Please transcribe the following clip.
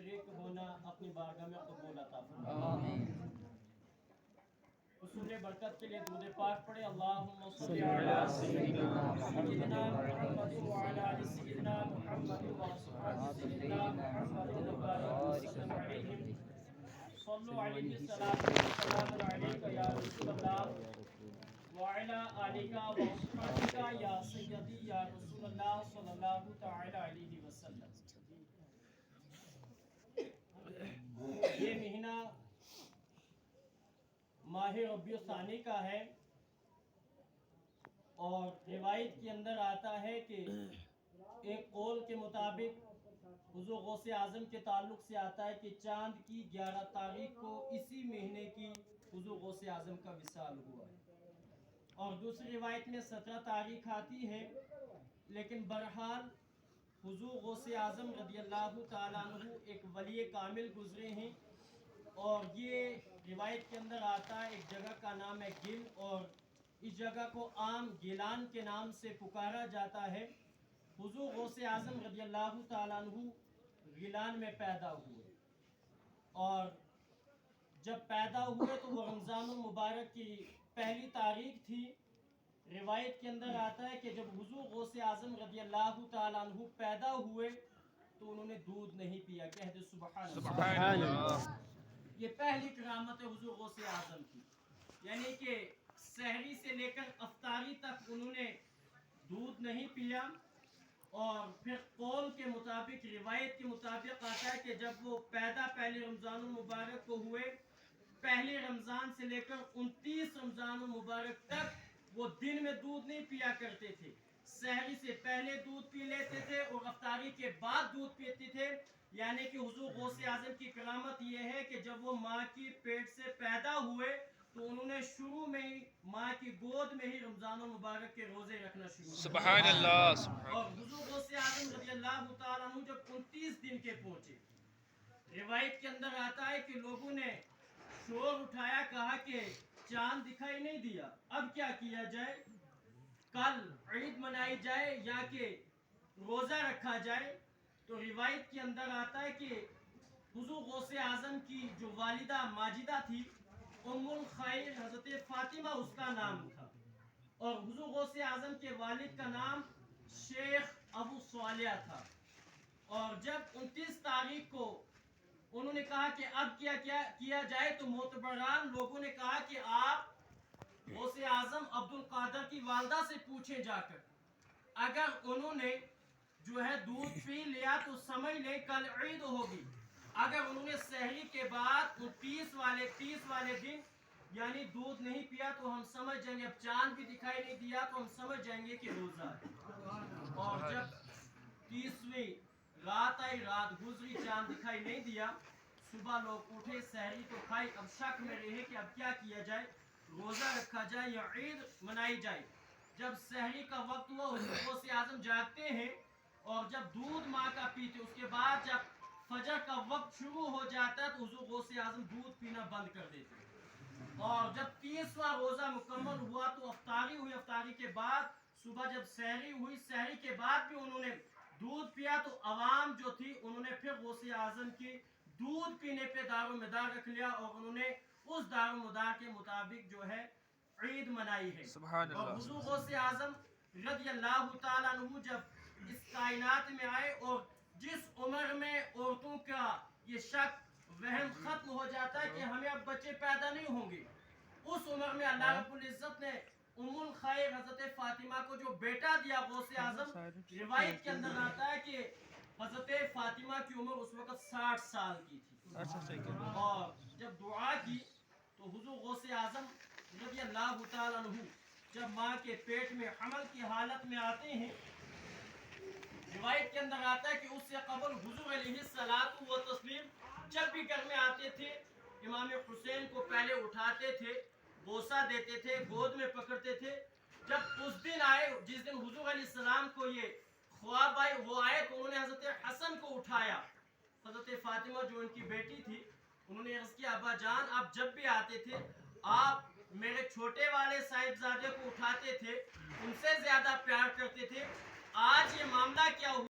शरीक होना अपनी बारगाह में कबूल अता फरमाए। हुसूल बरकत के लिए दूध पाक पढ़े। अल्लाहुम्मा सल्ली अला सय्यिदिना मुहम्मद व अला आलि सय्यिदिना मुहम्मद व अस्हाबि सय्यिदिना मुहम्मद व बारिक वसल्लम अलैहिम। सल्लु अलैहि सलातु व सलामु अलैका या रसूलल्लाह व अला आलिका व अस्हाबिका या सय्यदी या रसूलल्लाह सल्लल्लाहु तआला अलैहि वसल्लम। ये महीना माह रबीउल सानी का है और रिवायत के अंदर आता है कि एक कौल के मुताबिक हुजूर गौसे आज़म के ताल्लुक से आता है कि चांद की 11 तारीख को इसी महीने की हुजूर गौसे आज़म का विसाल हुआ है। और दूसरी रिवायत में 17 तारीख आती है, लेकिन बहरहाल हुजूर गौसे आज़म रदियल्लाहु ताला अन्हु एक वली कामिल गुजरे हैं। और ये रिवायत के अंदर आता है एक जगह का नाम है गिल, और इस जगह को आम गिलान के नाम से पुकारा जाता है। हुजूर गौसे आज़म रदियल्लाहु ताला अन्हु गिलान में पैदा हुए और जब पैदा हुए तो वो रमज़ानुल मुबारक की पहली तारीख थी। रिवायत के अंदर आता है कि जब हुजूर गौसे आज़म रदियल्लाहु ताला अन्हु पैदा हुए तो उन्होंने दूध नहीं पिया। कहते सुभान अल्लाह। ये पहली करामत है हुजूर गौसे आज़म की, यानी कि सहरी से लेकर अफ्तारी तक उन्होंने दूध नहीं पिया। और फिर कौल के मुताबिक, रिवायत के मुताबिक आता है कि जब वो पैदा पहले रमज़ानुल मुबारक को हुए, पहले रमज़ान से लेकर 29 रमज़ानुल मुबारक तक वो दिन में दूध नहीं पिया करते थे। सहरी से पहले दूध पी लेते थे और अफ्तारी के बाद दूध पीते थे। यानी कि हुजूर गौसे आज़म की करामत ये है कि जब वो माँ की पेट से पैदा हुए तो उन्होंने शुरू में ही माँ की गोद में ही रमज़ानुल मुबारक के रोजे रखना शुरू किया। सुभान अल्लाह। और हुजूर गौसे आज़म रज़ियल्लाहु ताला अन्हु जब 29 दिन के पहुंचे, रिवायत के अंदर आता है कि लोगों ने शोर उठाया, कहा कि चांद दिखाई नहीं दिया, अब क्या किया जाए, कल ईद मनाई जाए या कि रोजा रखा जाए। तो रिवायत के अंदर आता है कि हुजूर गौसे आज़म की जो वालिदा माजिदा थी, उम्मुल खैर हज़रत फातिमा उसका नाम था, और हुजूर गौसे आज़म के वालिद का नाम शेख अबू स्वालिया था। और जब 29 तारीख को उन्होंने कहा कि अब क्या किया जाए, तो मोतबरान लोगों ने कहा कि आप गौसे आज़म अब्दुल कादर की वालदा से पूछे जाकर, अगर उन्होंने जो है दूध पी लिया तो समझ ले कल ईद होगी। अगर उन्होंने सहरी के बाद 30 वाले दिन यानी दूध नहीं पिया तो हम समझ जाएंगे, अब चांद भी दिखाई नहीं दिया तो हम समझ जाएंगे कि रोजा है। और जब 30वीं रात आई, रात गुजरी, चांद दिखाई नहीं दिया, सुबह लोग उठे, सहरी तो खाई, अब शक में रहे कि अब क्या किया जाए, रोजा रखा जाए या ईद मनाई जाए। जब सहरी का वक्त हुआ, हुजूर गौसे आज़म जागते हैं और जब दूध माँ का पीते, उसके बाद जब फजर का वक्त शुरू हो जाता है तो हुजूर गौसे आज़म दूध पीना बंद कर देते हैं। और जब 30वां रोजा मुकम्मल हुआ तो अफ्तारी हुई, अफ्तारी के बाद सुबह जब सहरी हुई, सहरी के बाद भी उन्होंने दूध पिया। तो अवाम जो थी उन्होंने फिर गौसे आज़म की दूध पीने पे दारोमदार रख लिया और उन्होंने उस दारोमदार के मुताबिक जो है ईद मनाई है। और हुजूर गौसे आज़म रज़ियल्लाहु ताला अन्हु जब इस कायनात में आए और जिस उम्र में औरतों का ये शक वहम खत्म हो जाता है कि हमें अब बच्चे पैदा नहीं होंगे, उस उम्र में अल्लाह रब्बुल इज्जत ने उम्मुल खैर हज़रत फातिमा को जो बेटा दिया गौसे आज़म, रिवायत के अंदर आता है कि हज़रत फातिमा की उम्र उस वक्त 60 साल की थी। और जब दुआ की तो हुजूर गौसे आज़म रज़ियल्लाहु ताला अन्हु जब माँ के पेट में हमल की हालत में आते हैं, रिवायत के अंदर आता है कि उससे कबल हुजूर अलैहिस्सलातु व तस्लीम जब भी घर में आते थे, इमाम हुसैन को पहले उठाते थे, बोसा देते थे, गोद में पकड़ते थे। जब उस दिन आए जिस दिन हुजूर अलैहिस्सलाम को ये ख्वाब आए, वो आए तो उन्होंने हज़रत हसन को उठाया। हज़रत फातिमा जो उनकी बेटी थी, उन्होंने अर्ज़ किया, अब्बा जान आप जब भी आते थे, आप मेरे छोटे वाले साहिबजादे को उठाते थे, उनसे ज्यादा प्यार करते थे, आज ये मामला क्या हुआ?